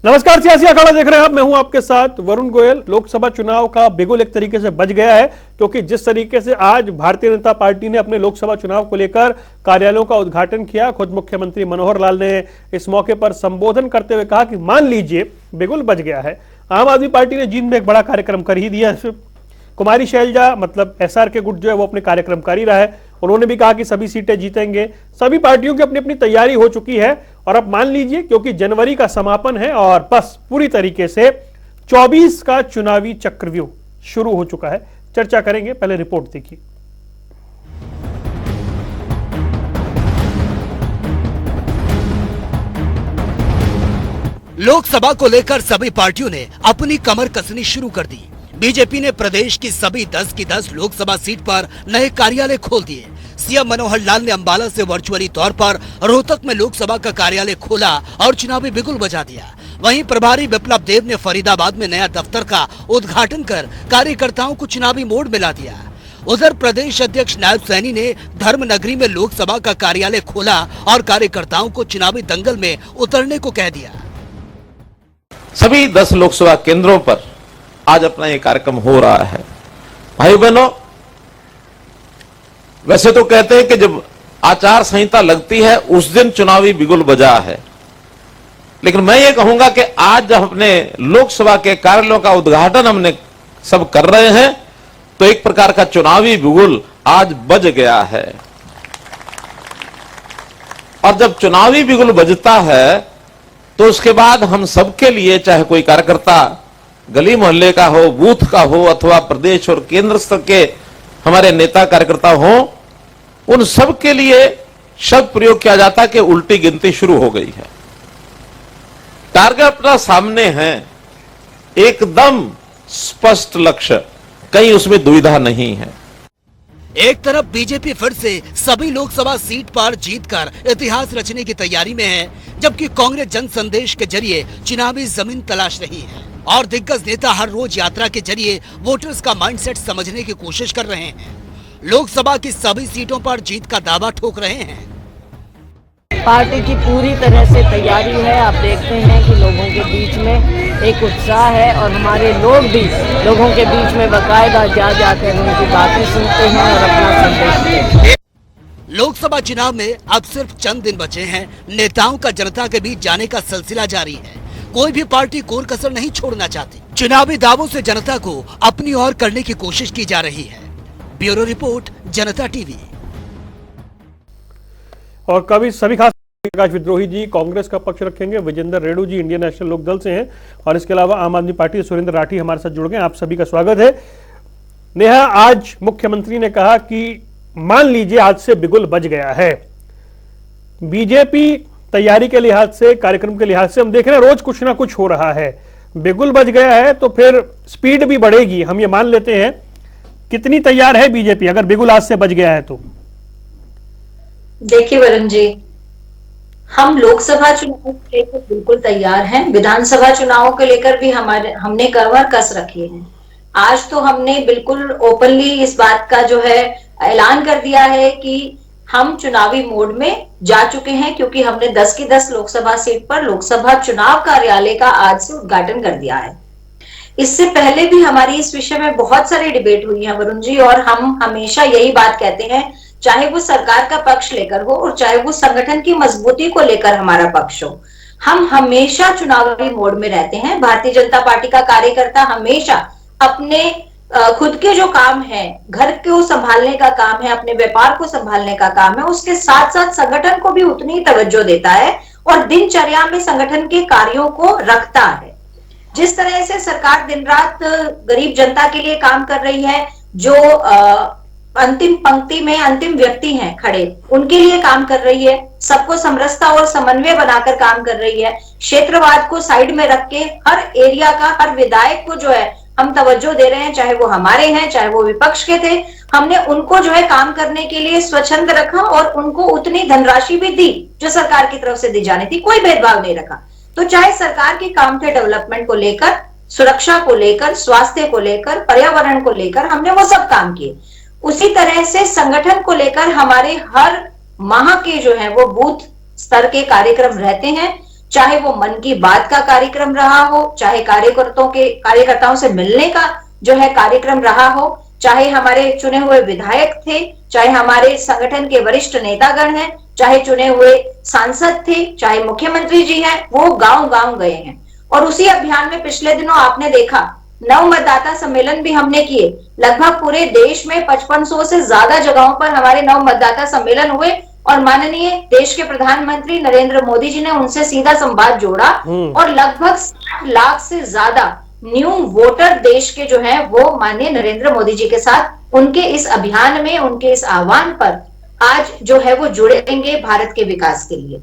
नमस्कार, सियासी अखाड़ा देख रहे हैं आप। मैं हूं आपके साथ वरुण गोयल। लोकसभा चुनाव का बिगुल एक तरीके से बज गया है, क्योंकि जिस तरीके से आज भारतीय जनता पार्टी ने अपने लोकसभा चुनाव को लेकर कार्यालयों का उद्घाटन किया, खुद मुख्यमंत्री मनोहर लाल ने इस मौके पर संबोधन करते हुए कहा कि मान लीजिए बिगुल बज गया है। आम आदमी पार्टी ने जींद में एक बड़ा कार्यक्रम कर ही दिया। कुमारी शैलजा मतलब एसआर के गुट जो है वो अपने कार्यक्रम कर ही रहा है। उन्होंने भी कहा कि सभी सीटें जीतेंगे। सभी पार्टियों की अपनी अपनी तैयारी हो चुकी है और अब मान लीजिए क्योंकि जनवरी का समापन है और बस पूरी तरीके से 24 का चुनावी चक्रव्यूह शुरू हो चुका है। चर्चा करेंगे, पहले रिपोर्ट देखिए। लोकसभा को लेकर सभी पार्टियों ने अपनी कमर कसनी शुरू कर दी। बीजेपी ने प्रदेश की सभी 10 की 10 लोकसभा सीट पर नए कार्यालय खोल दिए। सीएम मनोहर लाल ने अंबाला से वर्चुअली तौर पर रोहतक में लोकसभा का कार्यालय खोला और चुनावी बिगुल बजा दिया। वहीं प्रभारी विप्लव देव ने फरीदाबाद में नया दफ्तर का उद्घाटन कर कार्यकर्ताओं को चुनावी मोड में ला दिया। उधर प्रदेश अध्यक्ष नायब सैनी ने धर्मनगरी में लोकसभा का कार्यालय खोला और कार्यकर्ताओं को चुनावी दंगल में उतरने को कह दिया। सभी 10 लोकसभा केंद्रों पर आज अपना ये कार्यक्रम हो रहा है। भाई बहनों, वैसे तो कहते हैं कि जब आचार संहिता लगती है उस दिन चुनावी बिगुल बजा है, लेकिन मैं ये कहूंगा कि आज जब अपने लोकसभा के कार्यालयों का उद्घाटन हमने सब कर रहे हैं तो एक प्रकार का चुनावी बिगुल आज बज गया है। और जब चुनावी बिगुल बजता है तो उसके बाद हम सबके लिए, चाहे कोई कार्यकर्ता गली मोहल्ले का हो, बूथ का हो, अथवा प्रदेश और केंद्र स्तर के हमारे नेता कार्यकर्ता हो, उन सब के लिए शब्द प्रयोग किया जाता है कि उल्टी गिनती शुरू हो गई है। टारगेट अपना सामने है, एकदम स्पष्ट लक्ष्य, कहीं उसमें दुविधा नहीं है। एक तरफ बीजेपी फिर से सभी लोकसभा सीट पर जीतकर इतिहास रचने की तैयारी में है, जबकि कांग्रेस जन संदेश के जरिए चुनावी जमीन तलाश रही है और दिग्गज नेता हर रोज यात्रा के जरिए वोटर्स का माइंडसेट समझने की कोशिश कर रहे हैं। लोकसभा की सभी सीटों पर जीत का दावा ठोक रहे हैं। पार्टी की पूरी तरह से तैयारी है। आप देखते हैं कि लोगों के बीच में एक उत्साह है और हमारे लोग भी लोगों के बीच में बाकायदा जा जाकर उनकी बातें सुनते हैं और अपना संदेश देते हैं। लोकसभा चुनाव में अब सिर्फ चंद दिन बचे हैं। नेताओं का जनता के बीच जाने का सिलसिला जारी है। कोई भी पार्टी कोर कसर नहीं छोड़ना चाहती। चुनावी दावों से जनता को अपनी ओर करने की कोशिश की जा रही है। ब्यूरो रिपोर्ट, जनता टीवी। और कभी सभी खास प्रकाश विद्रोही जी कांग्रेस का पक्ष रखेंगे, विजेंद्र रेणु जी इंडियन नेशनल लोकदल से हैं और इसके अलावा आम आदमी पार्टी सुरेंद्र राठी हमारे साथ जुड़ गए। आप सभी का स्वागत है। नेहा, आज मुख्यमंत्री ने कहा कि मान लीजिए आज से बिगुल बज गया है। बीजेपी तैयारी के लिहाज से, कार्यक्रम के लिहाज से हम देख रहे हैं रोज कुछ ना कुछ हो रहा है। बिगुल बज गया है तो फिर स्पीड भी बढ़ेगी, हम ये मान लेते हैं। कितनी तैयार है बीजेपी अगर बिगुल आज से बज गया है तो? देखिए वरुण जी, हम लोकसभा चुनाव को लेकर बिल्कुल तैयार हैं। विधानसभा चुनावों को लेकर भी हमने कमर कस रखी है। आज तो हमने बिल्कुल ओपनली इस बात का जो है ऐलान कर दिया है कि हम चुनावी मोड में जा चुके हैं, क्योंकि हमने 10 की 10 लोकसभा सीट पर लोकसभा चुनाव कार्यालय का आज से उद्घाटन कर दिया है। इससे पहले भी हमारी इस विषय में बहुत सारी डिबेट हुई है वरुण जी, और हम हमेशा यही बात कहते हैं, चाहे वो सरकार का पक्ष लेकर हो और चाहे वो संगठन की मजबूती को लेकर हमारा पक्ष हो, हम हमेशा चुनावी मोड में रहते हैं। भारतीय जनता पार्टी का कार्यकर्ता हमेशा अपने खुद के जो काम है, घर को संभालने का काम है, अपने व्यापार को संभालने का काम है, उसके साथ साथ संगठन को भी उतनी ही तवज्जो देता है और दिनचर्या में संगठन के कार्यों को रखता है। जिस तरह से सरकार दिन रात गरीब जनता के लिए काम कर रही है, जो अंतिम पंक्ति में अंतिम व्यक्ति हैं खड़े, उनके लिए काम कर रही है, सबको समरसता और समन्वय बनाकर काम कर रही है, क्षेत्रवाद को साइड में रख के हर एरिया का, हर विधायक को जो है हम तवज्जो दे रहे हैं, चाहे वो हमारे हैं चाहे वो विपक्ष के थे। हमने उनको जो है काम करने के लिए स्वच्छंद रखा और उनको उतनी धनराशि भी दी जो सरकार की तरफ से दी जानी थी, कोई भेदभाव नहीं रखा। तो चाहे सरकार के काम के डेवलपमेंट को लेकर, सुरक्षा को लेकर, स्वास्थ्य को लेकर, पर्यावरण को लेकर हमने वो सब काम किए। उसी तरह से संगठन को लेकर हमारे हर माह के जो है वो बूथ स्तर के कार्यक्रम रहते हैं। चाहे वो मन की बात का कार्यक्रम रहा हो, चाहे कार्यकर्ताओं से मिलने का जो है कार्यक्रम रहा हो, चाहे हमारे चुने हुए विधायक थे, चाहे हमारे संगठन के वरिष्ठ नेतागण हैं, चाहे चुने हुए सांसद थे, चाहे मुख्यमंत्री जी हैं, वो गांव-गांव गए हैं। और उसी अभियान में पिछले दिनों आपने देखा नव मतदाता सम्मेलन भी हमने किए। लगभग पूरे देश में 5500 से ज्यादा जगहों पर हमारे नव मतदाता सम्मेलन हुए और माननीय देश के प्रधानमंत्री नरेंद्र मोदी जी ने उनसे सीधा संवाद जोड़ा और लगभग 60 लाख से ज्यादा न्यू वोटर देश के जो है वो माननीय नरेंद्र मोदी जी के साथ उनके इस अभियान में, उनके इस आह्वान पर आज जो है वो जुड़ेंगे भारत के विकास के लिए।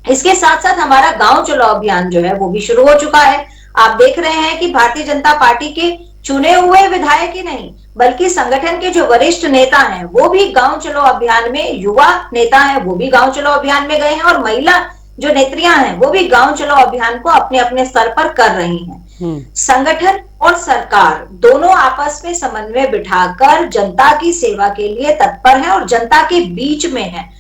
इसके साथ साथ हमारा गांव चलो अभियान जो है वो भी शुरू हो चुका है। आप देख रहे हैं कि भारतीय जनता पार्टी के चुने हुए विधायक ही नहीं बल्कि संगठन के जो वरिष्ठ नेता हैं वो भी गांव चलो अभियान में, युवा नेता हैं वो भी गांव चलो अभियान में गए हैं और महिला जो नेत्रियां हैं वो भी गांव चलो अभियान को अपने अपने स्तर पर कर रही हैं। संगठन और सरकार दोनों आपस में समन्वय बिठाकर जनता की सेवा के लिए तत्पर है और जनता के बीच में है।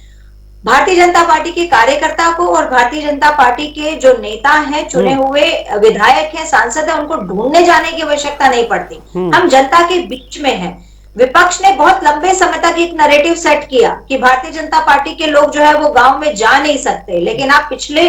भारतीय जनता पार्टी के कार्यकर्ता को और भारतीय जनता पार्टी के जो नेता हैं, चुने हुए विधायक हैं, सांसद हैं, उनको ढूंढने जाने की आवश्यकता नहीं पड़ती। हम जनता के बीच में हैं। विपक्ष ने बहुत लंबे समय तक एक नैरेटिव सेट किया कि भारतीय जनता पार्टी के लोग जो है वो गांव में जा नहीं सकते, लेकिन आप पिछले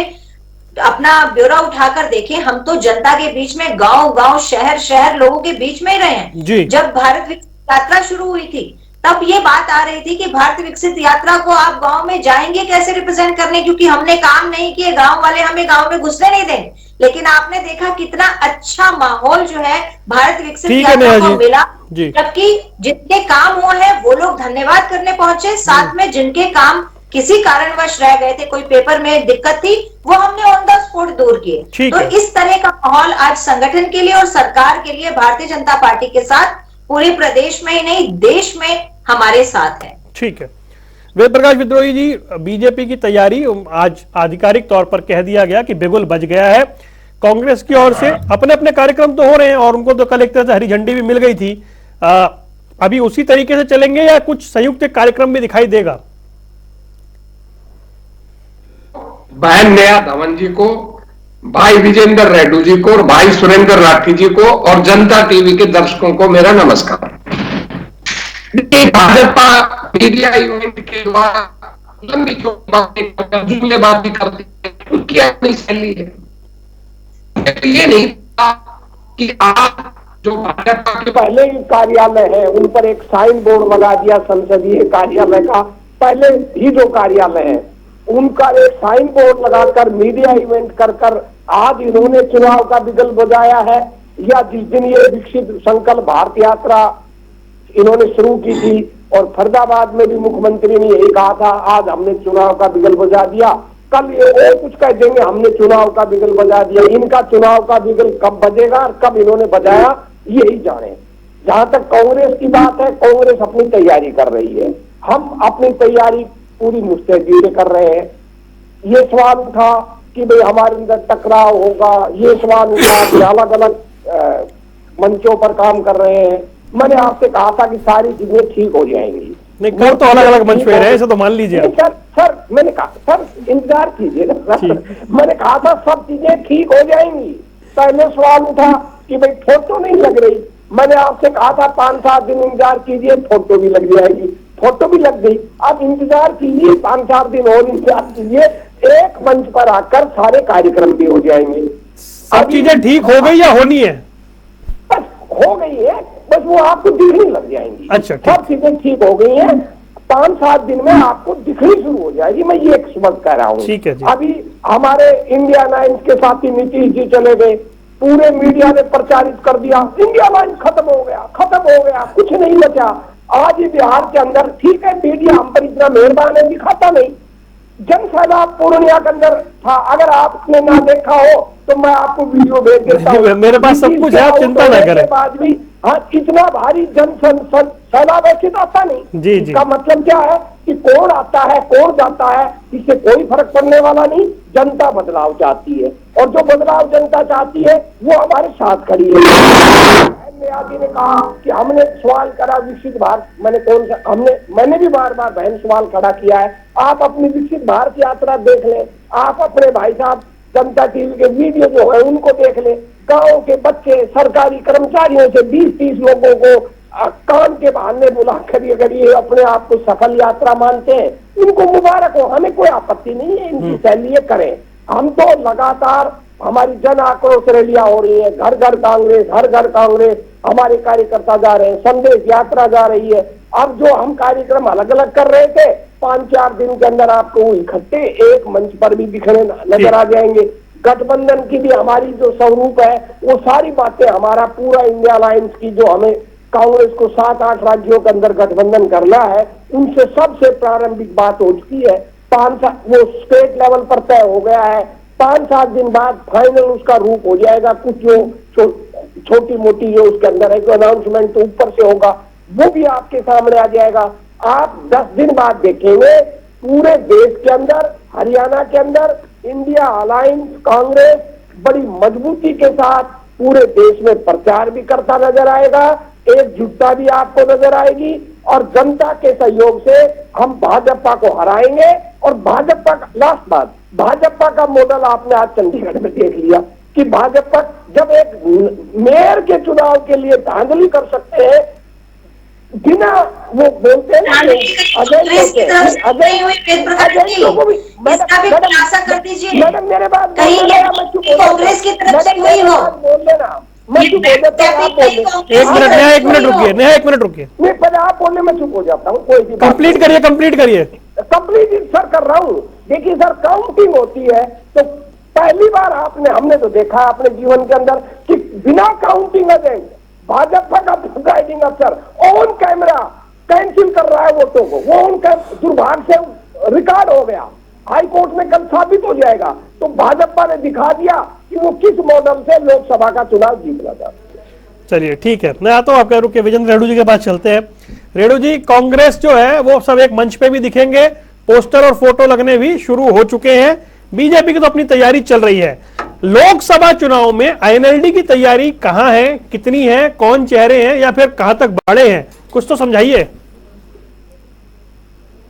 अपना ब्यौरा उठाकर देखें, हम तो जनता के बीच में गांव-गांव, शहर-शहर लोगों के बीच में ही रहे हैं। जब भारत विकसित यात्रा शुरू हुई थी तब ये बात आ रही थी कि भारत विकसित यात्रा को आप गांव में जाएंगे कैसे रिप्रेजेंट करने, क्योंकि हमने काम नहीं किए, गांव वाले हमें गांव में घुसने नहीं देंगे। लेकिन आपने देखा कितना अच्छा माहौल जो है भारत विकसित यात्रा को मिला, जबकि जिनके काम हुए हैं वो लोग धन्यवाद करने पहुंचे, साथ में जिनके काम किसी कारणवश रह गए थे, कोई पेपर में दिक्कत थी, वो हमने ऑन द स्पॉट दूर किए। तो इस तरह का माहौल आज संगठन के लिए और सरकार के लिए भारतीय जनता पार्टी के साथ पूरे प्रदेश में ही नहीं देश में हमारे साथ है। ठीक है, वेद प्रकाश विद्रोही जी, बीजेपी की तैयारी आज आधिकारिक तौर पर कह दिया गया कि बिगुल बज गया है। कांग्रेस की ओर से अपने अपने कार्यक्रम तो हो रहे हैं और उनको तो कल एक तरह से हरी झंडी भी मिल गई थी। अभी उसी तरीके से चलेंगे या कुछ संयुक्त कार्यक्रम भी दिखाई देगा? बहन नेहा धवन जी को, भाई विजेंद्र रेड्डी जी को और भाई सुरेंद्र राठी जी को और जनता टीवी के दर्शकों को मेरा नमस्कार। भाजपा मीडिया इवेंट के द्वारा लंबी जुमलेबाजी करती है, उनकी अपनी शैली है। तो ये नहीं था कि आप जो भाजपा के पहले ही कार्यालय है उन पर एक साइन बोर्ड लगा दिया, संसदीय कार्यालय का पहले ही जो कार्यालय है उनका एक साइन बोर्ड लगाकर मीडिया इवेंट कर आज इन्होंने चुनाव का बिगल बजाया है, या जिस दिन ये विकसित संकल्प भारत यात्रा इन्होंने शुरू की थी और फरीदाबाद में भी मुख्यमंत्री ने यही कहा था, आज हमने चुनाव का बिगल बजा दिया, कल ये और कुछ कह देंगे हमने चुनाव का बिगल बजा दिया। इनका चुनाव का बिगल कब बजेगा और कब इन्होंने बजाया यही जाने। जहां तक कांग्रेस की बात है, कांग्रेस अपनी तैयारी कर रही है, हम अपनी तैयारी पूरी मुस्तैदी से कर रहे हैं। ये सवाल उठा कि भाई हमारे अंदर टकराव होगा, ये सवाल उठा कि अलग अलग मंचों पर काम कर रहे हैं। मैंने आपसे कहा था कि सारी चीजें ठीक हो जाएंगी। नहीं, कर तो अलग अलग मंच पे रहे, ऐसे तो मान लीजिए। सर मैंने कहा सर इंतजार कीजिए ना, मैंने कहा था सब चीजें ठीक हो जाएंगी। पहले सवाल उठा कि भाई फोटो नहीं लग रही, मैंने आपसे कहा था 5-7 दिन इंतजार कीजिए, फोटो भी लग जाएगी, फोटो भी लग गई। अब इंतजार कीजिए 5-4 दिन और इंतजार कीजिए, एक मंच पर आकर सारे कार्यक्रम भी हो जाएंगे। सब चीजें ठीक हो गई या होनी है? बस हो गई है, बस वो आपको दिखने लग जाएंगी। अच्छा, सब चीजें ठीक हो गई हैं, 5-7 दिन में आपको दिखनी शुरू हो जाएगी। मैं ये एक बात कह रहा हूँ। ठीक है जी। अभी हमारे इंडिया लाइन्स के साथी नीतीश जी चले गए, पूरे मीडिया ने प्रचारित कर दिया इंडिया लाइन खत्म हो गया, कुछ नहीं बचा। आज ही बिहार के अंदर ठीक है मीडिया हम पर इतना मेहरबान है, दिखाता नहीं, जन सैलाब पूर्णिया के अंदर था, अगर आपने ना देखा हो तो मैं आपको वीडियो भेज देता हूँ। मेरे पास सब कुछ है, आप चिंता ना करें। बाद भी हाँ, इतना भारी जन सैलाब ऐसे तो आता नहीं। जी। इसका मतलब क्या है कि कौन आता है कौन जाता है इससे कोई फर्क पड़ने वाला नहीं। जनता बदलाव चाहती है और जो बदलाव जनता चाहती है वो हमारे साथ खड़ी है। आदि ने कहा कि हमने सवाल करा विकसित भारत, मैंने भी बार बहन सवाल खड़ा किया है। आप अपनी विकसित भारत यात्रा देख लें, आप अपने भाई साहब जनता टीवी के वीडियो जो है उनको देख ले। गांव के बच्चे सरकारी कर्मचारियों से 20-30 लोगों को काम के बहाने बुलाकर अगर ये अपने आप को सफल यात्रा मानते हैं, उनको मुबारक हो, हमें कोई आपत्ति नहीं है, इनकी सैली ये करें। हम तो लगातार हमारी जन आक्रोश रैलियां हो रही है, घर घर कांग्रेस, हर घर कांग्रेस, हमारे कार्यकर्ता जा रहे हैं, संदेश यात्रा जा रही है। अब जो हम कार्यक्रम अलग अलग कर रहे थे, 5-4 दिन के अंदर आपको इकट्ठे एक मंच पर भी दिखने नजर आ जाएंगे। गठबंधन की भी हमारी जो स्वरूप है, वो सारी बातें, हमारा पूरा इंडिया अलायंस की जो हमें कांग्रेस को 7-8 राज्यों के अंदर गठबंधन करना है, उनसे सबसे प्रारंभिक बात हो चुकी है। 5-7 वो स्टेट लेवल पर तय हो गया है, 5-7 दिन बाद फाइनल उसका रूप हो जाएगा। कुछ जो छोटी मोटी जो उसके अंदर है, जो अनाउंसमेंट तो ऊपर से होगा, वो भी आपके सामने आ जाएगा। आप 10 दिन बाद देखेंगे पूरे देश के अंदर, हरियाणा के अंदर इंडिया अलायंस कांग्रेस बड़ी मजबूती के साथ पूरे देश में प्रचार भी करता नजर आएगा, एकजुटता भी आपको नजर आएगी, और जनता के सहयोग से हम भाजपा को हराएंगे। और भाजपा का लास्ट बात, भाजपा का मॉडल आपने आज चंडीगढ़ में देख लिया कि भाजपा जब एक मेयर के चुनाव के लिए धांधली कर सकते हैं बिना वो बोलते हैं मैडम मेरे बात कांग्रेस की तरफ से हुई हो, बोल लेना। मैं चुप हो जाता हूँ, आप बोल लेना। एक मिनट रुकिए। नहीं, पहले आप बोलने में चुप हो जाता हूँ। कोई भी कंप्लीट करिए। कंप्लीट सर कर रहा हूँ। देखिए सर, काउंटिंग होती है तो पहली बार हमने तो देखा है अपने जीवन के अंदर कि बिना काउंटिंग एजेंट भाजपा का प्रिजाइडिंग अफसर ऑन कैमरा कैंसिल कर रहा है वोटों को। वो उनका दुर्भाग्य से रिकॉर्ड हो गया, हाई कोर्ट में कल साबित हो जाएगा। तो भाजपा ने दिखा दिया कि वो किस मॉडल से लोकसभा का चुनाव जीतना चाहती है। चलिए ठीक है, मैं आता हूं आपके रुके विजेंद्र रेणु जी के पास चलते हैं। रेणु जी, कांग्रेस जो है वो सब एक मंच पे भी दिखेंगे, पोस्टर और फोटो लगने भी शुरू हो चुके हैं। बीजेपी की तो अपनी तैयारी चल रही है। लोकसभा चुनाव में आईएनएलडी की तैयारी कहां है, कितनी है, कौन चेहरे हैं या फिर कहां तक बढ़े हैं, कुछ तो समझाइए।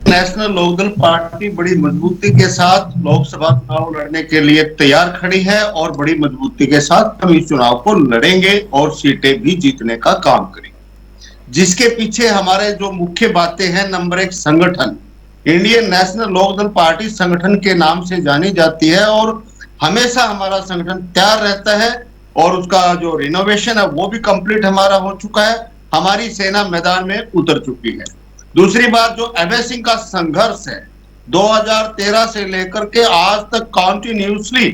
नेशनल लोकदल पार्टी बड़ी मजबूती के साथ लोकसभा चुनाव लड़ने के लिए तैयार खड़ी है और बड़ी मजबूती के साथ हम इस चुनाव को लड़ेंगे और सीटें भी जीतने का काम करेंगे। जिसके पीछे हमारे जो मुख्य बातें हैं, नंबर 1 संगठन। इंडियन नेशनल लोकदल पार्टी संगठन के नाम से जानी जाती है और हमेशा हमारा संगठन तैयार रहता है और उसका जो रिनोवेशन है वो भी कंप्लीट हमारा हो चुका है। हमारी सेना मैदान में उतर चुकी है। दूसरी बात, जो अभय सिंह का संघर्ष है 2013 से लेकर के आज तक कॉन्टिन्यूसली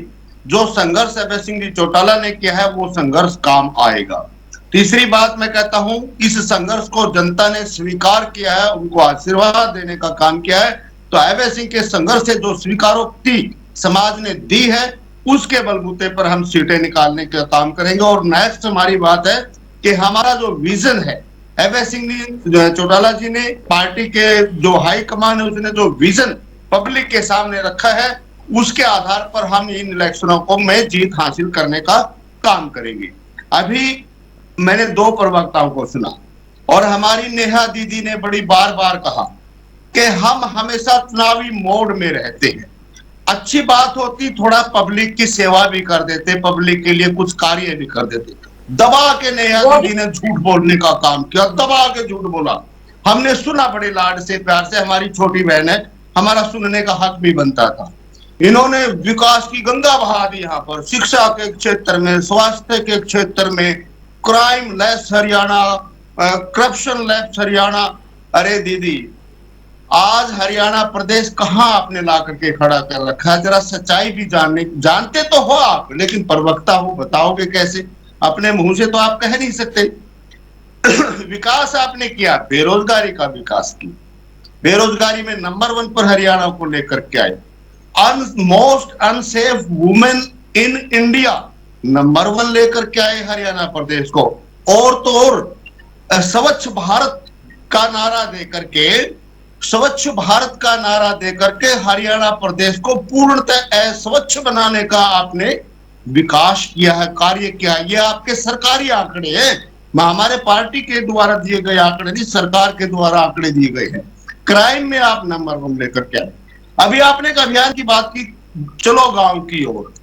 जो संघर्ष अभय सिंह जी चौटाला ने किया है वो संघर्ष काम आएगा। तीसरी बात मैं कहता हूं, इस संघर्ष को जनता ने स्वीकार किया है, उनको आशीर्वाद देने का काम किया है। तो अभय सिंह के संघर्ष से जो स्वीकारोक्ति समाज ने दी है उसके बलबूते पर हम सीटें निकालने का काम करेंगे। और नेक्स्ट हमारी बात है कि हमारा जो विजन है, अभय सिंह चौटाला जी ने, पार्टी के जो हाईकमान है उसने जो विजन पब्लिक के सामने रखा है, उसके आधार पर हम इन इलेक्शनों को में जीत हासिल करने का काम करेंगे। अभी मैंने 2 प्रवक्ताओं को सुना और हमारी नेहा दीदी ने बड़ी बार बार कहा कि हम हमेशा चुनावी मोड में रहते हैं। अच्छी बात होती, थोड़ा पब्लिक की सेवा भी कर देते, पब्लिक के लिए कुछ कार्य भी कर देते। दबा के नेहा दीदी ने झूठ बोलने का काम किया, दबा के झूठ बोला। हमने सुना बड़े लाड से, प्यार से, हमारी छोटी बहन है, हमारा सुनने का हक भी बनता था। इन्होंने विकास की गंगा बहा दी यहाँ पर, शिक्षा के क्षेत्र में, स्वास्थ्य के क्षेत्र में, crime less Haryana, corruption less Haryana. अरे दीदी, आज हरियाणा प्रदेश कहां आपने ला करके खड़ा कर रखा है? जरा सच्चाई भी जानते तो हो आप, लेकिन प्रवक्ता हो, बताओगे कैसे? अपने मुंह से तो आप कह नहीं सकते। विकास आपने किया, बेरोजगारी का विकास किया, बेरोजगारी में नंबर 1 पर हरियाणा को लेकर के आए। Most unsafe women in India number 1 लेकर के आए हरियाणा प्रदेश को। और तो और स्वच्छ भारत का नारा देकर के, स्वच्छ भारत का नारा देकर के हरियाणा प्रदेश को पूर्णतः स्वच्छ बनाने का आपने विकास किया है, कार्य किया है। ये आपके सरकारी आंकड़े हैं, हमारे पार्टी के द्वारा दिए गए आंकड़े नहीं, सरकार के द्वारा आंकड़े दिए गए हैं। क्राइम में आप नंबर 1 लेकर के आए। अभी आपने एक अभियान की बात की, चलो गांव की ओर।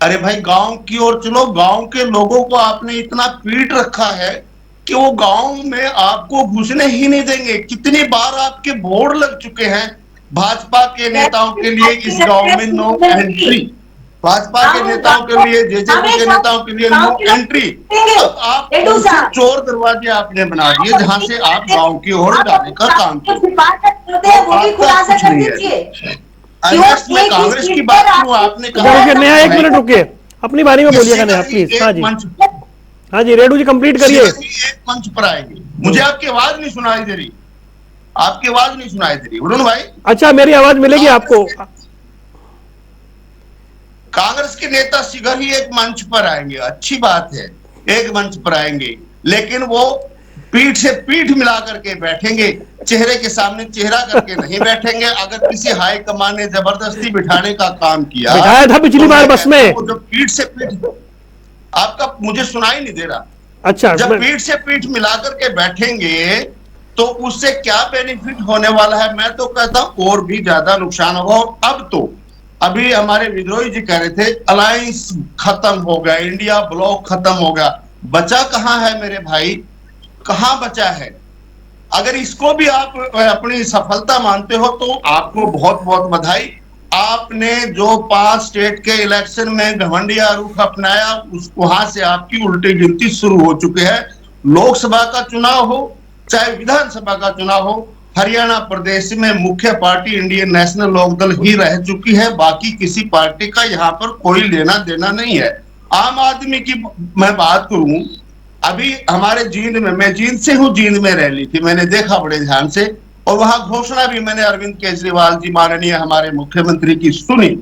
अरे भाई गांव की ओर चलो, गांव के लोगों को आपने इतना पीट रखा है कि वो गांव में आपको घुसने ही नहीं देंगे। कितनी बार आपके बोर्ड लग चुके हैं भाजपा के नेताओं के लिए, इस गांव में नो एंट्री, भाजपा के नेताओं के लिए, जेजेपी के नेताओं के लिए नो एंट्री। अब आप चोर दरवाजे आपने बना दिए जहां से आप गांव की ओर जाने का काम करें। मैं कांग्रेस की बात करूं, आपने कहा नया 1 मिनट रुकिए, अपनी बारी में बोलिएगा नया प्लीज। हाँ जी, हाँ जी, रेडू जी कंप्लीट करिए। एक मंच पर आएंगे। मुझे आपकी आवाज नहीं सुनाई दे रही, आपकी आवाज नहीं सुनाई दे रही वरुण भाई। अच्छा, मेरी आवाज मिलेगी आपको? कांग्रेस के नेता शीघ्र ही एक मंच पर आएंगे, अच्छी बात है, एक मंच पर आएंगे, लेकिन वो पीठ से पीठ मिला करके बैठेंगे, चेहरे के सामने चेहरा करके नहीं बैठेंगे। अगर किसी हाई कमान ने जबरदस्ती बिठाने का काम किया, बिठाया था पिछली बार बस में, जो पीठ से पीठ, आपका मुझे सुनाई नहीं दे रहा। अच्छा, जब पीठ से पीठ मिलाकर के बैठेंगे तो उससे क्या बेनिफिट होने वाला है? मैं तो कहता हूं और भी ज्यादा नुकसान होगा। अब तो अभी हमारे विद्रोही जी कह रहे थे अलायंस खत्म हो गया, इंडिया ब्लॉक खत्म हो गया, बचा कहां है मेरे भाई, कहां बचा है? अगर इसको भी आप अपनी सफलता मानते हो तो आपको बहुत बहुत बधाई। आपने जो 5 स्टेट के इलेक्शन में घमंडिया रुख अपनाया, उस वहां से आपकी उल्टी गिनती शुरू हो चुकी है। लोकसभा का चुनाव हो चाहे विधानसभा का चुनाव हो, हरियाणा प्रदेश में मुख्य पार्टी इंडियन नेशनल लोकदल ही रह चुकी है, बाकी किसी पार्टी का यहाँ पर कोई लेना देना नहीं है। आम आदमी की मैं बात करूं, अभी हमारे जींद में, मैं जींद से हूं, जींद में रैली थी, मैंने देखा बड़े ध्यान से, और वहां घोषणा भी मैंने अरविंद केजरीवाल जी माननीय हमारे मुख्यमंत्री की सुनी।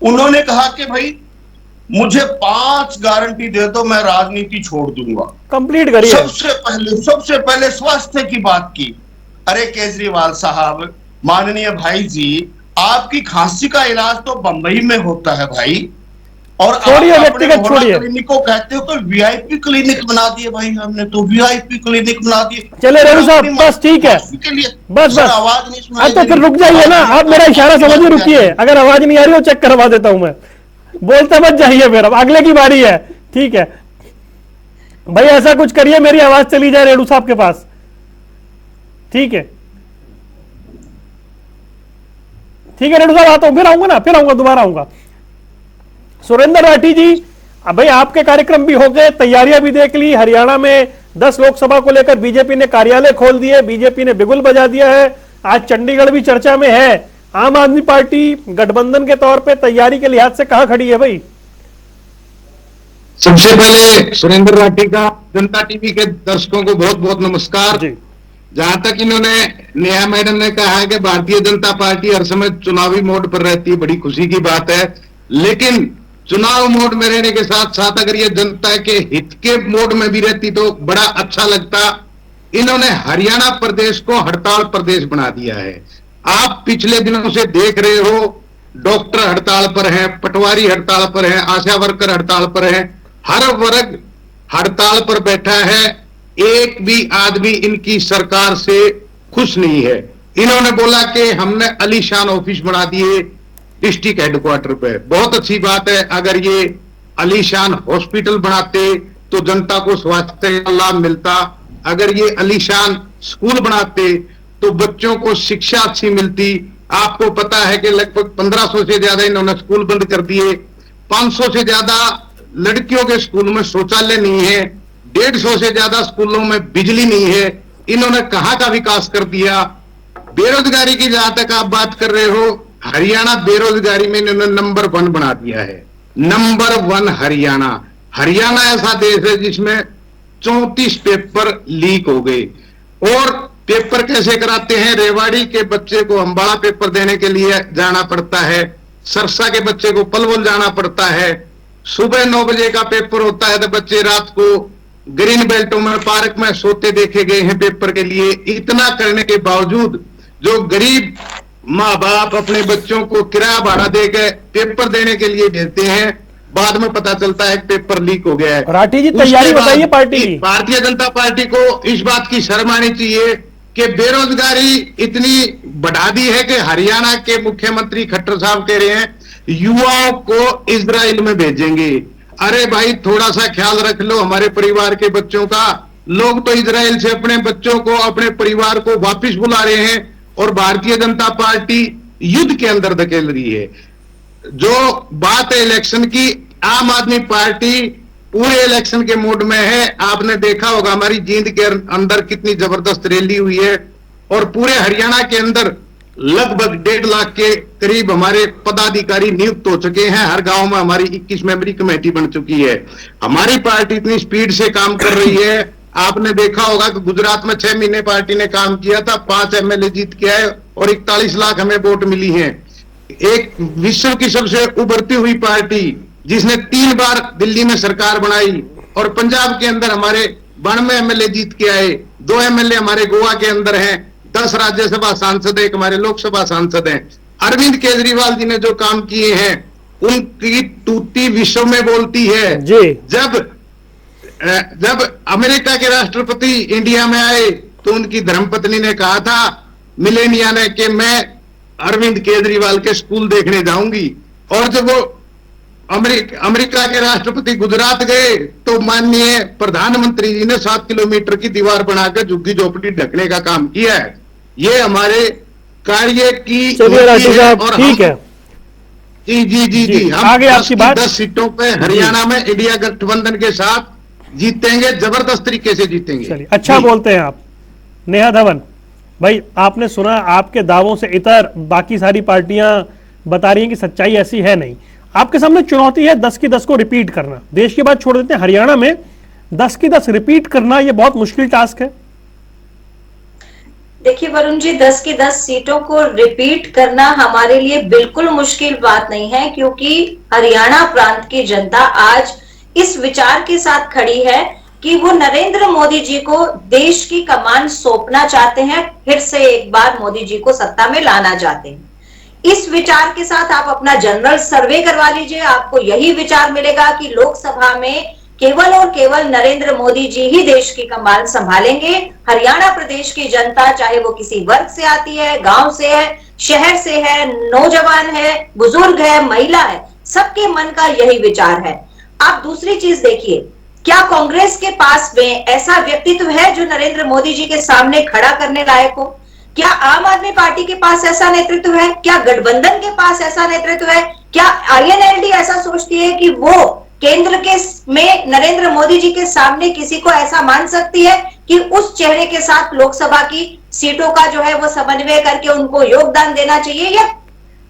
उन्होंने कहा कि भाई मुझे 5 गारंटी दे दो, मैं राजनीति छोड़ दूंगा। कंप्लीट करिए। सबसे पहले स्वास्थ्य की बात की। अरे केजरीवाल साहब, माननीय भाई जी, आपकी खांसी का इलाज तो बंबई में होता है भाई, और छोड़िए व्यक्तिगत, छोड़िए, क्लिनिक को कहते हो तो वीआईपी क्लिनिक बना दिए भाई, हमने तो वीआईपी क्लिनिक बना दिए। चले रेणु साहब, बस ठीक है, बस आवाज नहीं सुनाई। तो फिर रुक जाइए ना, आप मेरा इशारा समझिए, रुकिए। अगर आवाज नहीं आ रही हो चेक करवा देता हूं मैं, बोलते मत जाइए, फिर अब अगले की बारी है, ठीक है भाई? ऐसा कुछ करिए मेरी आवाज चली जाए रेणु साहब के पास, ठीक है? ठीक है रेणु साहब, आता हूं, फिर आऊंगा ना, फिर आऊंगा, दोबारा आऊंगा। सुरेंद्र राठी जी, अब भाई आपके कार्यक्रम भी हो गए, तैयारियां भी देख ली। हरियाणा में 10 लोकसभा को लेकर बीजेपी ने कार्यालय खोल दिए, बीजेपी ने बिगुल बजा दिया है। आज चंडीगढ़ भी चर्चा में है। आम आदमी पार्टी गठबंधन के तौर पे तैयारी के लिहाज से कहां खड़ी है भाई? सबसे पहले सुरेंद्र राठी का जनता टीवी के दर्शकों को बहुत बहुत नमस्कार। जहां तक इन्होंने, नेहा मैडम ने कहा है कि भारतीय जनता पार्टी हर समय चुनावी मोड पर रहती है, बड़ी खुशी की बात है, लेकिन चुनाव मोड में रहने के साथ साथ अगर ये जनता के हित के मोड में भी रहती तो बड़ा अच्छा लगता। इन्होंने हरियाणा प्रदेश को हड़ताल प्रदेश बना दिया है। आप पिछले दिनों से देख रहे हो, डॉक्टर हड़ताल पर हैं, पटवारी हड़ताल पर हैं, आशा वर्कर हड़ताल पर हैं, हर वर्ग हड़ताल पर बैठा है। एक भी आदमी इनकी सरकार से खुश नहीं है। इन्होंने बोला कि हमने आलीशान ऑफिस बना दिए डिस्ट्रिक्ट हेडक्वार्टर पे, बहुत अच्छी बात है। अगर ये आलीशान हॉस्पिटल बनाते तो जनता को स्वास्थ्य का लाभ मिलता। अगर ये आलीशान स्कूल बनाते तो बच्चों को शिक्षा अच्छी मिलती। आपको पता है कि लगभग 1500 से ज्यादा इन्होंने स्कूल बंद कर दिए। 500 से ज्यादा लड़कियों के स्कूल में शौचालय नहीं है। 150 से ज्यादा स्कूलों में बिजली नहीं है। इन्होंने कहां का विकास कर दिया। बेरोजगारी की जहां तक आप बात कर रहे हो, हरियाणा बेरोजगारी में इन्होंने नंबर 1 बना दिया है। नंबर 1 हरियाणा। हरियाणा ऐसा देश है जिसमें 34 पेपर लीक हो गए। और पेपर कैसे कराते हैं? रेवाड़ी के बच्चे को अंबाला पेपर देने के लिए जाना पड़ता है, सरसा के बच्चे को पलवल जाना पड़ता है। सुबह 9 बजे का पेपर होता है तो बच्चे रात को ग्रीन बेल्टों में पार्क में सोते देखे गए हैं पेपर के लिए। इतना करने के बावजूद जो गरीब माँ बाप अपने बच्चों को किराया भाड़ा देकर पेपर देने के लिए भेजते हैं, बाद में पता चलता है पेपर लीक हो गया है। राठी जी, तैयारी बताइए पार्टी की। भारतीय जनता पार्टी को इस बात की शर्म आनी चाहिए कि बेरोजगारी इतनी बढ़ा दी है कि हरियाणा के मुख्यमंत्री खट्टर साहब कह रहे हैं युवाओं को इजराइल में भेजेंगे। अरे भाई थोड़ा सा ख्याल रख लो हमारे परिवार के बच्चों का। लोग तो इजराइल से अपने बच्चों को, अपने परिवार को वापस बुला रहे हैं और भारतीय जनता पार्टी युद्ध के अंदर धकेल रही है। जो बात है इलेक्शन की, आम आदमी पार्टी पूरे इलेक्शन के मूड में है। आपने देखा होगा हमारी जींद के अंदर कितनी जबरदस्त रैली हुई है और पूरे हरियाणा के अंदर लगभग 1.5 लाख के करीब हमारे पदाधिकारी नियुक्त हो चुके हैं। हर गांव में हमारी 21 मेंबरी कमेटी बन चुकी है। हमारी पार्टी इतनी स्पीड से काम कर रही है। आपने देखा होगा कि गुजरात में 6 महीने पार्टी ने काम किया था, 5 एमएलए जीत के आए और 41 लाख हमें वोट मिली है। एक विश्व की सबसे उभरती हुई पार्टी जिसने 3 बार दिल्ली में सरकार बनाई और पंजाब के अंदर हमारे 92 एमएलए जीत के आए। 2 एमएलए हमारे गोवा के अंदर हैं, 10 राज्यसभा सांसद, एक हमारे लोकसभा सांसद हैं। अरविंद केजरीवाल जी ने जो काम किए हैं उनकी टूटी विश्व में बोलती है। जब अमेरिका के राष्ट्रपति इंडिया में आए तो उनकी धर्मपत्नी ने कहा था मिलेनिया ने कि मैं अरविंद केजरीवाल के स्कूल देखने जाऊंगी। और जब वो अमेरिका के राष्ट्रपति गुजरात गए तो माननीय प्रधानमंत्री जी ने 7 किलोमीटर की दीवार बनाकर झुग्गी झोपड़ी ढकने का काम किया है। ये हमारे कार्य की ठीक है। जी हम आगे आपकी बात। 10 सीटों पे हरियाणा में इंडिया गठबंधन के साथ जीतेंगे, जबरदस्त तरीके से जीतेंगे। चलिए, अच्छा बोलते हैं आप। नेहा धवन भाई, आपने सुना, आपके दावों से इतर बाकी सारी पार्टियां बता रही हैं कि सच्चाई ऐसी है नहीं। आपके सामने चुनौती है 10 की 10 को रिपीट करना। देश की बात छोड़ देते हैं, हरियाणा में 10 की 10 रिपीट करना यह बहुत मुश्किल टास्क है। देखिए वरुण जी, 10 की 10 सीटों को रिपीट करना हमारे लिए बिल्कुल मुश्किल बात नहीं है, क्योंकि हरियाणा प्रांत की जनता आज इस विचार के साथ खड़ी है कि वो नरेंद्र मोदी जी को देश की कमान सौंपना चाहते हैं, फिर से एक बार मोदी जी को सत्ता में लाना चाहते हैं। इस विचार के साथ आप अपना जनरल सर्वे करवा लीजिए, आपको यही विचार मिलेगा कि लोकसभा में केवल और केवल नरेंद्र मोदी जी ही देश की कमान संभालेंगे। हरियाणा प्रदेश की जनता, चाहे वो किसी वर्ग से आती है, गांव से है, शहर से है, नौजवान है, बुजुर्ग है, महिला है, सबके मन का यही विचार है। आप दूसरी चीज देखिए, क्या कांग्रेस के पास में ऐसा व्यक्तित्व है जो नरेंद्र मोदी जी के सामने खड़ा करने लायक हो? क्या आम आदमी पार्टी के पास ऐसा नेतृत्व है? क्या गठबंधन के पास ऐसा नेतृत्व है? क्या आईएनएलडी ऐसा सोचती है कि वो केंद्र के में नरेंद्र मोदी जी के सामने किसी को ऐसा मान सकती है कि उस चेहरे के साथ लोकसभा की सीटों का जो है वो समन्वय करके उनको योगदान देना चाहिए? या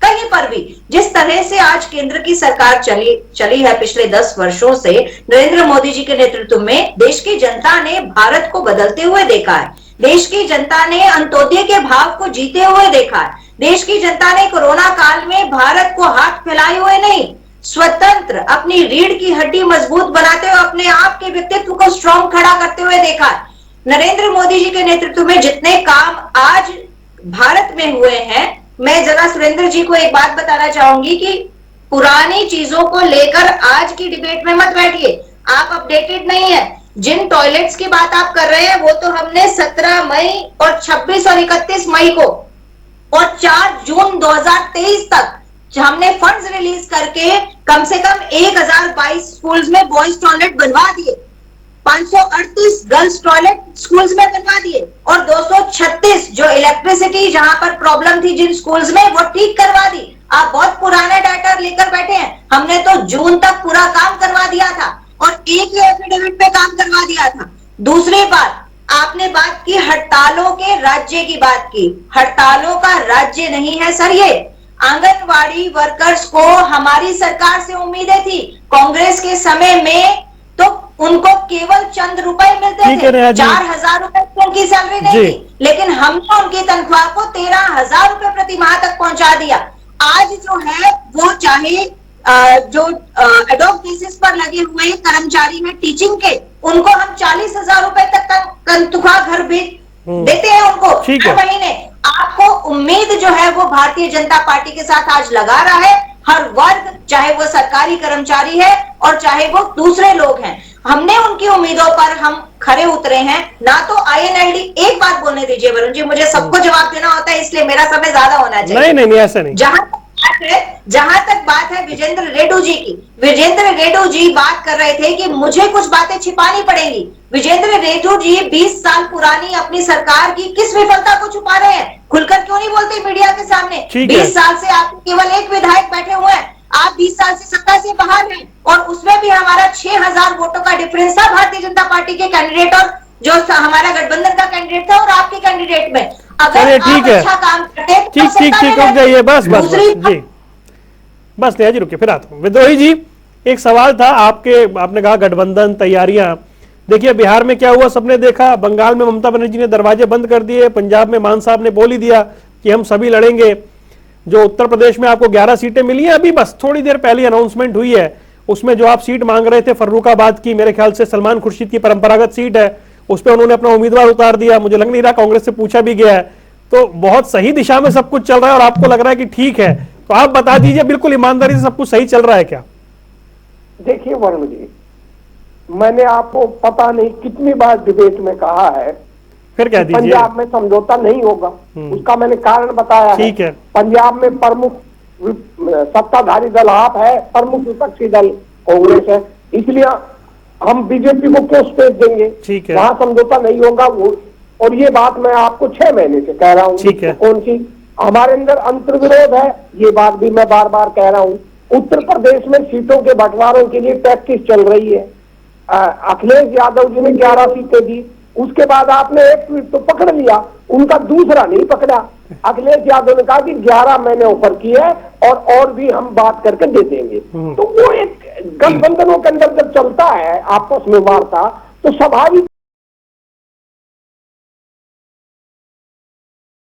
कहीं पर भी जिस तरह से आज केंद्र की सरकार चली है पिछले 10 वर्षों से नरेंद्र मोदी जी के नेतृत्व में, देश की जनता ने भारत को बदलते हुए देखा है। देश की जनता ने अंत्योदय के भाव को जीते हुए देखा है। देश की जनता ने कोरोना काल में भारत को हाथ फैलाए हुए नहीं, स्वतंत्र अपनी रीढ़ की हड्डी मजबूत बनाते हुए अपने आप के व्यक्तित्व को स्ट्रॉन्ग खड़ा करते हुए देखा है। नरेंद्र मोदी जी के नेतृत्व में जितने काम आज भारत में हुए हैं, मैं जरा सुरेंद्र जी को एक बात बताना चाहूंगी कि पुरानी चीजों को लेकर आज की डिबेट में मत बैठिए, आप अपडेटेड नहीं है। जिन टॉयलेट्स की बात आप कर रहे हैं वो तो हमने 17 मई और 26 और 31 मई को और 4 जून 2023 तक हमने फंड्स रिलीज करके कम से कम 1022 स्कूल्स में बॉयज टॉयलेट बनवा दिए, 538 गर्ल्स टॉयलेट स्कूल्स में बनवा दिए और 236 जो इलेक्ट्रिसिटी जहां पर प्रॉब्लम थी जिन स्कूल्स में, वो ठीक करवा दी। आप बहुत पुराना डाटा लेकर बैठे हैं, हमने तो जून तक पूरा काम करवा दिया था और एक एफिडेविट पे काम करवा दिया था। दूसरी बात, आपने बात की हड़तालों के राज्य की बात की, हड़तालों का राज्य नहीं है सर ये। आंगनवाड़ी वर्कर्स को हमारी सरकार से उम्मीदें थी, कांग्रेस के समय में तो उनको केवल चंद रुपए मिलते थे, 4000 रुपए उनकी सैलरी नहीं थी, लेकिन हमने उनकी तनख्वाह को 13000 रुपए प्रति माह तक पहुंचा दिया। आज जो है वो चाहे जो एडॉक बेसिस पर लगे हुए कर्मचारी हैं टीचिंग के, उनको हम 40,000 रुपए तक तनख्वाह घर भेज देते हैं उनको हर महीने। आपको उम्मीद जो है वो भारतीय जनता पार्टी के साथ आज लगा रहा है हर वर्ग, चाहे वो सरकारी कर्मचारी है और चाहे वो दूसरे लोग हैं। हमने उनकी उम्मीदों पर हम खरे उतरे हैं ना। तो आईएनएलडी, एक बात बोलने दीजिए वरुण जी, मुझे सबको जवाब देना होता है इसलिए मेरा समय ज्यादा होना चाहिए। नहीं ऐसा नहीं। जहां बात है, जहां तक बात है विजेंद्र रेड्डी जी की, विजेंद्र रेड्डी जी बात कर रहे थे कि मुझे कुछ बातें छिपानी पड़ेंगी। विजेंद्र रेड्डी जी 20 साल पुरानी अपनी सरकार की किस विफलता को छुपा रहे हैं? खुलकर क्यों नहीं बोलते मीडिया के सामने? 20 साल से आप केवल एक विधायक बैठे हुए हैं, आप 20 साल से सत्ता से बाहर हैं, और उसमें भी हमारा 6000 वोटों का डिफरेंस था भारतीय जनता पार्टी के कैंडिडेट और जो हमारा गठबंधन का कैंडिडेट था और आपके कैंडिडेट में। अगर आप अच्छा काम करते हैं ठीक रुक जाइए, बस जी, बस जी रुकिए, फिर आता हूं। विद्रोही जी, एक सवाल था आपने कहा गठबंधन तैयारियां, देखिए बिहार में क्या हुआ सबने देखा, बंगाल में ममता बनर्जी ने दरवाजे बंद कर दिए, पंजाब में मान साहब ने बोल ही दिया कि हम सभी लड़ेंगे, जो उत्तर प्रदेश में आपको 11 सीटें मिली हैं, अभी बस थोड़ी देर पहले अनाउंसमेंट हुई है, उसमें जो आप सीट मांग रहे थे फर्रुखाबाद की, मेरे ख्याल से सलमान खुर्शीद की परंपरागत सीट है, उस पर उन्होंने अपना उम्मीदवार उतार दिया, मुझे लग नहीं रहा कांग्रेस से पूछा भी गया है, तो बहुत सही दिशा में सब कुछ चल रहा है और आपको लग रहा है कि ठीक है, तो आप बता दीजिए बिल्कुल ईमानदारी से सब कुछ सही चल रहा है क्या? देखिए वरुण जी, मैंने आपको पता नहीं कितनी बार डिबेट में कहा है, फिर कह दीजिए पंजाब में समझौता नहीं होगा, उसका मैंने कारण बताया ठीक है। पंजाब में प्रमुख सत्ताधारी दल आप है, प्रमुख विपक्षी दल कांग्रेस है, इसलिए हम बीजेपी को क्यों स्पेस देंगे? ठीक है, वहां समझौता नहीं होगा और ये बात मैं आपको 6 महीने से कह रहा हूँ। ठीक है, कौन सी हमारे अंदर अंतर्विरोध है, ये बात भी मैं बार बार कह रहा हूँ। उत्तर प्रदेश में सीटों के बंटवारों के लिए प्रैक्टिस चल रही है, अखिलेश यादव जी ने 11 सीटें दी, उसके बाद आपने एक ट्वीट तो पकड़ लिया, उनका दूसरा नहीं पकड़ा। अखिलेश यादव ने कहा कि 11 मैंने ऑफर की है और भी हम बात करके दे देंगे। तो वो एक गठबंधनों के अंदर जब चलता है आपस में वार्ता, तो स्वाभाविक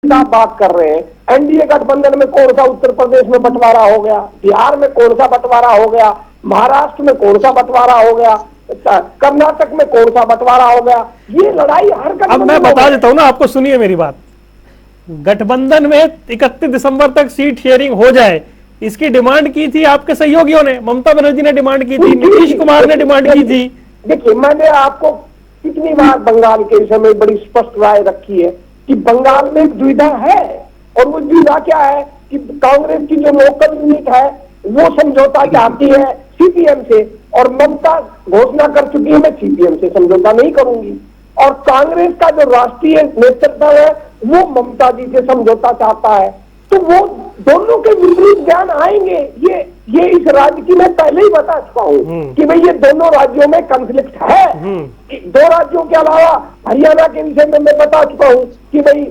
बात कर रहे हैं। एनडीए गठबंधन में कौन सा उत्तर प्रदेश में बंटवारा हो गया, बिहार में कौन सा बंटवारा हो गया, महाराष्ट्र में कौन सा बंटवारा हो गया, कर्नाटक में कौन सा बंटवारा हो गया, ये लड़ाई हर गठबंधन। अब मैं बता देता हूं ना आपको, सुनिए मेरी बात, गठबंधन में 31 दिसंबर तक सीट शेयरिंग हो जाए, इसकी डिमांड की थी आपके सहयोगियों ने, ममता बनर्जी ने डिमांड की थी, नीतीश कुमार ने डिमांड की थी। देखिए मैंने आपको कितनी बार बंगाल के विषय में बड़ी स्पष्ट राय रखी है कि बंगाल में दुविधा है, और वो दुविधा क्या है कि कांग्रेस की जो लोकल यूनिट है वो समझौता चाहती है सीपीएम से, और ममता घोषणा कर चुकी है मैं सीपीएम से समझौता नहीं करूंगी, और कांग्रेस का जो राष्ट्रीय नेतृत्व है वो ममता जी से समझौता चाहता है। तो वो दोनों के विपरीत ज्ञान आएंगे, ये इस राज्य की मैं पहले ही बता चुका हूँ कि भाई ये दोनों राज्यों में कॉन्फ्लिक्ट है। 2 राज्यों के अलावा हरियाणा के विषय में मैं बता चुका हूँ कि भाई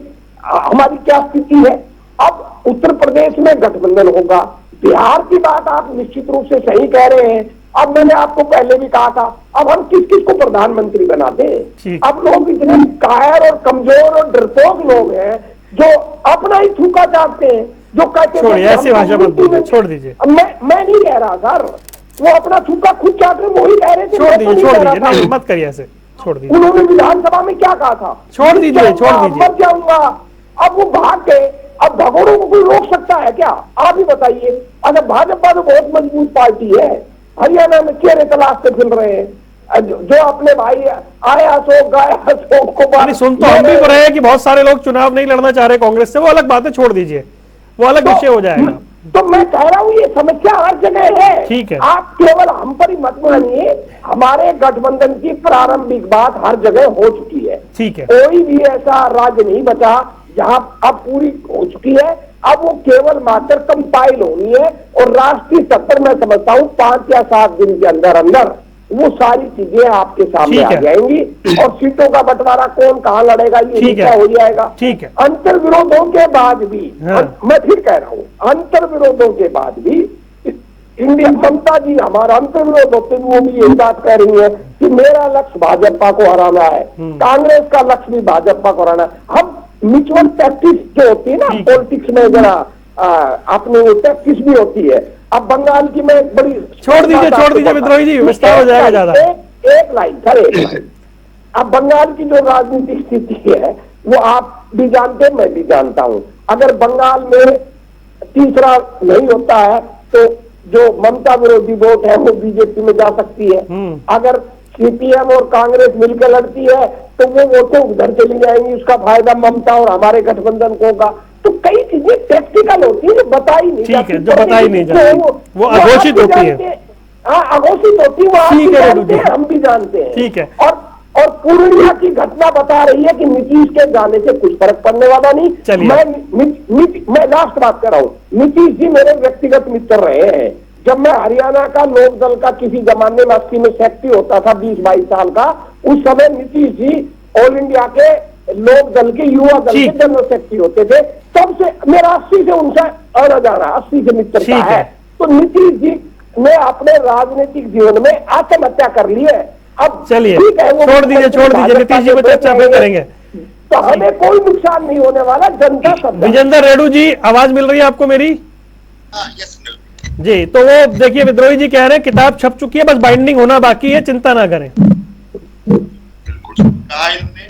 हमारी क्या स्थिति है। अब उत्तर प्रदेश में गठबंधन होगा, बिहार की बात आप निश्चित रूप से सही कह रहे हैं। अब मैंने आपको पहले भी कहा था, अब हम किस किस को प्रधानमंत्री बना दें? अब लोग इतने कायर और कमजोर और डरपोक लोग हैं जो अपना ही थूका चाहते हैं, जो कहते हैं ऐसी भाषा मत बोलिए, छोड़ दीजिए। मैं नहीं कह रहा सर, वो अपना थूका खुद चाहते हैं, वही कह रहे थे। छोड़ दीजिए, मत करिए ऐसे, छोड़ दीजिए। उन्होंने विधानसभा में क्या कहा था? छोड़ दीजिए, मर जाऊंगा। अब वो भाग गए, अब भगोड़ों को कोई रोक सकता है क्या? आप ही बताइए। अगर भाजपा तो बहुत मजबूत पार्टी है, हरियाणा में चेहरे तलाश से फिर रहे हैं, जो अपने भाई आया सो गाया सो को सुन तो हम भी तो रहे हैं कि बहुत सारे लोग चुनाव नहीं लड़ना चाह रहे कांग्रेस से, वो अलग बात है, छोड़ दीजिए, वो अलग विषय हो जाएगा। तो मैं कह रहा हूँ ये समस्या हर जगह है। ठीक है, आप केवल हम पर ही मत मानिए, हमारे गठबंधन की प्रारंभिक बात हर जगह हो चुकी है। ठीक है, कोई भी ऐसा राज्य नहीं बचा जहां अब पूरी हो चुकी है। अब वो केवल मात्र कंपाइल होनी है, और राष्ट्रीय स्तर मैं समझता हूँ 5 या 7 दिन के अंदर अंदर वो सारी चीजें आपके सामने आ जाएंगी, और सीटों का बंटवारा कौन कहाँ लड़ेगा ये निश्चय हो जाएगा। ठीक है, अंतर विरोधों के बाद भी मैं फिर कह रहा हूँ, अंतर विरोधों के बाद भी इंडिया ममता जी हमारा अंतर विरोध होते हुए वो भी यही बात कह रही है कि मेरा लक्ष्य भाजपा को हराना है, कांग्रेस का लक्ष्य भी भाजपा को हराना है। हम म्यूचुअल प्रैक्टिस जो होती है ना पॉलिटिक्स में, जरा अपनी प्रैक्टिस भी होती है। अब बंगाल की मैं बड़ी छोड़ दीजिए विद्रोही जी, विस्तार हो जाएगा ज्यादा। एक लाइन सर, अब बंगाल की जो राजनीतिक स्थिति है वो आप भी जानते हैं, मैं भी जानता हूं। अगर बंगाल में तीसरा नहीं होता है तो जो ममता विरोधी वोट है वो बीजेपी में जा सकती है। अगर सीपीएम और कांग्रेस मिलकर लड़ती है तो वो वोटें उधर चली जाएंगी, उसका फायदा ममता और हमारे गठबंधन को होगा। तो कई चीजें टेक्निकल होती है, जो बताई नहीं ठीक है, जो बताई नहीं जाती, वो अघोषित होती है। हाँ, अघोषित होती है, वो आप ठीक भी है, जानते हैं, रेणु जी। हम भी जानते हैं। ठीक है। और पूर्णिया की घटना बता रही है कि नीतीश के जाने से कुछ फर्क पड़ने वाला नहीं। चलिए। मैं लास्ट बात कर रहा हूँ, नीतीश जी मेरे व्यक्तिगत मित्र रहे हैं। जब मैं हरियाणा का लोक दल का किसी जमाने में 80 में सेक्रेटरी होता था, 20-22 साल का, उस समय नीतीश जी ऑल इंडिया के लोक दल के युवा दल के जनरल सेक्रेटरी होते थे। तब से मेरा 80 से उनसे आना जाना, 80 से मित्रता है। तो नीतीश जी ने अपने राजनीतिक जीवन में आत्महत्या कर ली है। अब चलिए, ठीक है, वो छोड़ दीजिए, नीतीश जी को चर्चा पे करेंगे। तो हमें कोई नुकसान नहीं होने वाला, जनता सब। विजेंद्र रेणु जी, आवाज मिल रही है आपको मेरी? जी, तो वो देखिए विद्रोही जी कह रहे हैं किताब छप चुकी है, बस बाइंडिंग होना बाकी है, चिंता ना करें। बिल्कुल कहा इन्होंने।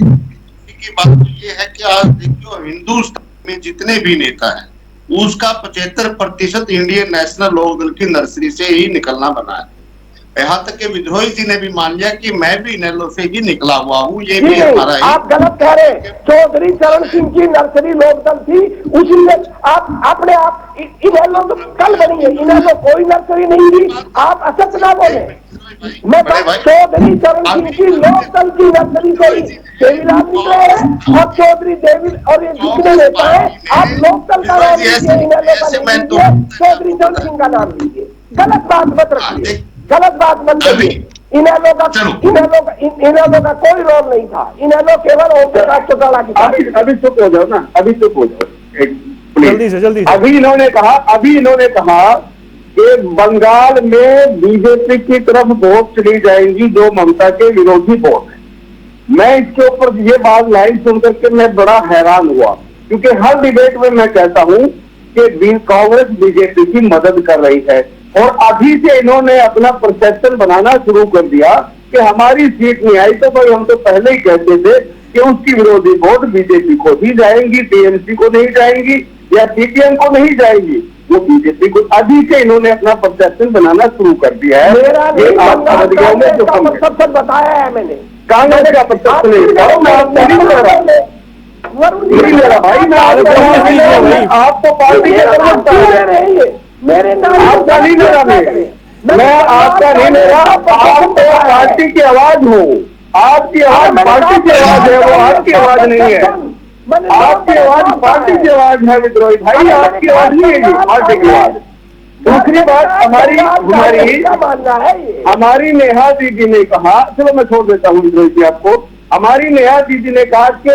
की बात तो ये है कि आज देखियो हिंदुस्तान में जितने भी नेता हैं, उसका 75% इंडियन नेशनल लोक दल की नर्सरी से ही निकलना बना है। यहाँ तक के विद्रोही जी ने भी मान लिया कि मैं भी इनेलो से ही निकला हुआ हूँ, ये भी हमारा ही। आप गलत कह रहे हैं। चौधरी चरण सिंह की नर्सरी लोकदल थी, उसी में आप अपने आप इनेलो तो कल बनी है, इनेलो कोई नर्सरी नहीं थी। आप असत्य ना बोले। मैं चौधरी चरण सिंह की लोकदल की नर्सरी से ही देवीलाल निकले हैं, और चौधरी देवी और ये जितने नेता है, आप लोकदल का नाम लीजिए, इनेलो का नहीं लीजिए, चौधरी चरण सिंह का नाम लीजिए। गलत बात मत रखिए, गलत बात मत करिए। इनेलो का कोई रोल नहीं था। इनेलो केवल ओम प्रकाश चौटाला की। अभी चुप हो जाओ ना, अभी चुप हो जाओ, जल्दी से जल्दी। अभी इन्होंने कहा कि बंगाल में बीजेपी की तरफ वोट चली जाएंगी जो ममता के विरोधी वोट है। मैं इसके ऊपर ये बात लाइन सुनकर के मैं बड़ा हैरान हुआ, क्योंकि हर डिबेट में मैं कहता हूं कि कांग्रेस बीजेपी की मदद कर रही है, और अभी से इन्होंने अपना परसेप्शन बनाना शुरू कर दिया कि हमारी सीट नहीं आई। तो भाई हम तो पहले ही कहते थे कि उसकी विरोधी वोट बीजेपी को ही जाएंगी, टीएमसी को नहीं जाएंगी या सीपीएम को नहीं जाएंगी, वो बीजेपी को। अभी से इन्होंने अपना परसेप्शन बनाना शुरू कर दिया है। परसेप्शन बताया है मैंने, कांग्रेस का परसेप्शन नहीं मेरा भाई, मैं आपको पार्टी के तरफ मेरे नाम आपका नहीं मेरा, मैं आपका नहीं मेरा, आप तो पार्टी की आवाज हो। आपकी आवाज पार्टी की आवाज है, वो आपकी आवाज नहीं है। आपकी आवाज पार्टी की आवाज है विद्रोही भाई, आपकी आवाज नहीं है पार्टी की आवाज। दूसरी बात हमारी नेहा दीदी ने कहा, चलो मैं छोड़ देता हूँ विद्रोही जी आपको। हमारी नेहा दीदी ने कहा कि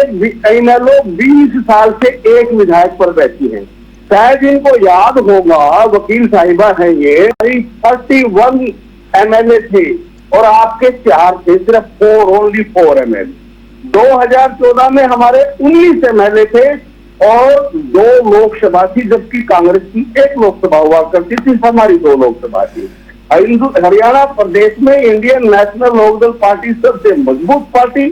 लोग 20 साल से एक विधायक पर बैठी है। शायद इनको याद होगा, वकील साहिबा है ये, 31 MLA थे और आपके 4 थे, सिर्फ ओनली 4 MLA। 2014 में हमारे 19 MLA थे और 2 लोकसभा थी, जबकि कांग्रेस की 1 लोकसभा हुआ करती थी, हमारी 2 लोकसभा थी। हरियाणा प्रदेश में इंडियन नेशनल लोकदल पार्टी सबसे मजबूत पार्टी,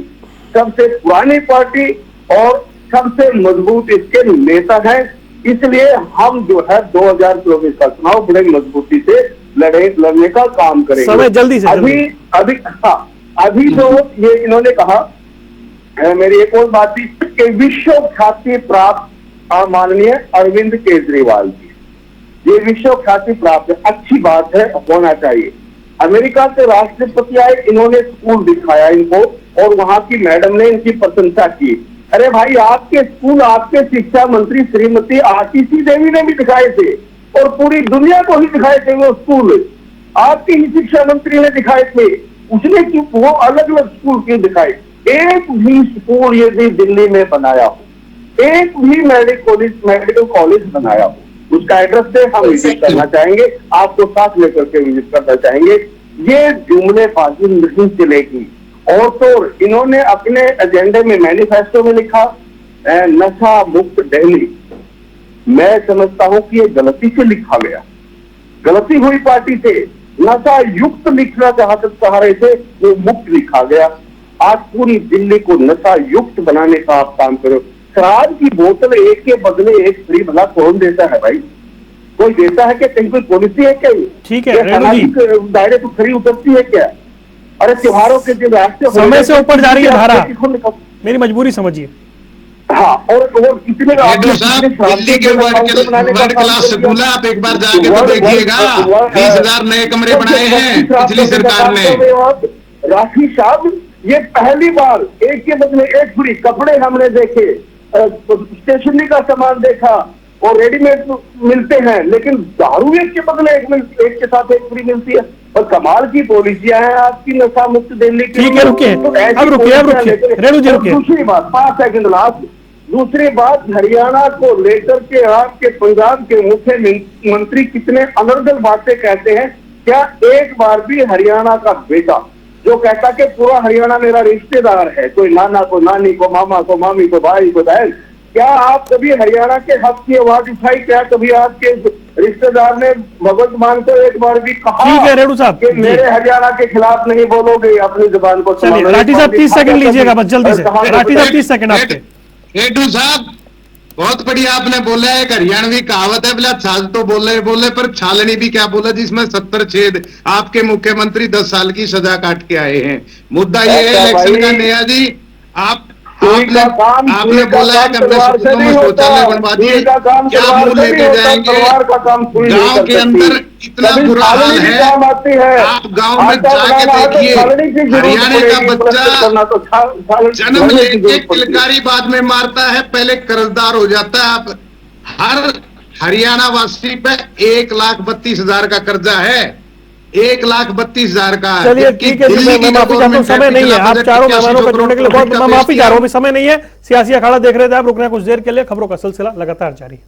सबसे पुरानी पार्टी और सबसे मजबूत इसके नेता हैं। इसलिए हम जो है 2024 का चुनाव बड़े मजबूती से लड़ने का काम करेंगे। समय जल्दी से अभी जो ये इन्होंने कहा, मेरी एक और बात थी कि विश्व ख्याति प्राप्त माननीय अरविंद केजरीवाल जी, ये विश्व ख्याति प्राप्त है, अच्छी बात है, होना चाहिए। अमेरिका के राष्ट्रपति आए, इन्होंने स्कूल दिखाया इनको और वहां की मैडम ने इनकी प्रशंसा की। अरे भाई, आपके स्कूल आपके शिक्षा मंत्री श्रीमती आशीषी देवी ने भी दिखाए थे और पूरी दुनिया को ही दिखाए थे वो स्कूल, आपके ही शिक्षा मंत्री ने दिखाए थे। उसने क्यों वो अलग अलग स्कूल क्यों दिखाए? एक भी स्कूल यदि दिल्ली में बनाया हो, एक भी मेडिकल कॉलेज बनाया हो, उसका एड्रेस से हम विजिट करना चाहेंगे, आपको साथ लेकर के विजिट करना चाहेंगे। ये जुमलेबाजी नहीं चलेगी। और तो इन्होंने अपने एजेंडे में, मैनिफेस्टो में लिखा नशा मुक्त दिल्ली। मैं समझता हूं कि ये गलती से लिखा गया, गलती हुई पार्टी से। नशा युक्त लिखना चाह रहे थे, वो मुक्त लिखा गया। आज पूरी दिल्ली को नशा युक्त बनाने का आप काम करो। शराब की बोतल एक के बदले एक फ्री भला कौन देता है भाई? कोई देता है क्या? कहीं कोई पॉलिसी है क्या? ठीक है, दायरे तो खरी उतरती है क्या? अरे त्योहारों के दिन राष्ट्रीय समय से ऊपर जा रही है धारा, मेरी मजबूरी समझिए। हाँ, और कितने हेडू साहब, दिल्ली के वर्ल्ड क्लास स्कूल है, आप एक बार जाके तो देखिएगा। 20,000 नए कमरे बनाए हैं पिछली सरकार ने। राखी साहब, ये पहली बार एक के बदले एक फ्री कपड़े हमने देखे, स्टेशनरी का सामान देखा और रेडीमेड मिलते हैं, लेकिन दारू एक के बदले एक के साथ एक फ्री मिलती है। और कमाल की पॉलिसियां हैं आपकी नशा मुक्त दिल्ली की। ठीक है, रुकिए, अब रुकिए रेणु जी, रुकिए। दूसरी बात, 5 सेकंड लास्ट, दूसरी बात, हरियाणा को लेकर के आपके पंजाब के मुख्यमंत्री कितने अनर्गल बातें कहते हैं। क्या एक बार भी हरियाणा का बेटा जो कहता कि पूरा हरियाणा मेरा रिश्तेदार है, कोई नाना को नानी को, मामा को मामी को, भाई को बहन, क्या आप कभी हरियाणा के हक की आवाज उठाई? क्या कभी आपके रिश्तेदार ने भगवत मान को एक बार भी कहा? ठीक है रेणु साहब, कि मेरे हरियाणा के खिलाफ नहीं बोलोगे, अपनी जुबान को? चलिए राठी साहब 30 सेकंड लीजिएगा बस जल्दी से। राठी साहब 30 सेकंड आपके। हेडू साहब, बहुत बढ़िया आपने बोला है। एक हरियाणवी कहावत है, बोला छाल तो बोले पर छालनी भी क्या बोला, जिसमें 70 छेद। आपके मुख्यमंत्री 10 साल की सजा काट के आए हैं। मुद्दा ये है इलेक्शन का, नेहा जी, आपने बोला है कि अपने स्कूलों में शौचालय बनवा दिए, क्या मूल लेके जाएंगे? गांव के अंदर इतना बुरा हाल है, आप गांव में जाके देखिए, हरियाणा का बच्चा जन्म लेके किलकारी बाद में मारता है, पहले कर्जदार हो जाता है। आप हर हरियाणा वासी पे 1,32,000 का कर्जा है, 1,32,000 का। चलिए ठीक है, मैं माफी चाहता हूँ, समय नहीं है। आप चारों मेहमानों को जोड़ने के लिए बहुत मैं माफी चाह रहा हूँ, समय नहीं है। सियासी अखाड़ा देख रहे थे आप, रुकना कुछ देर के लिए। खबरों का सिलसिला लगातार जारी है।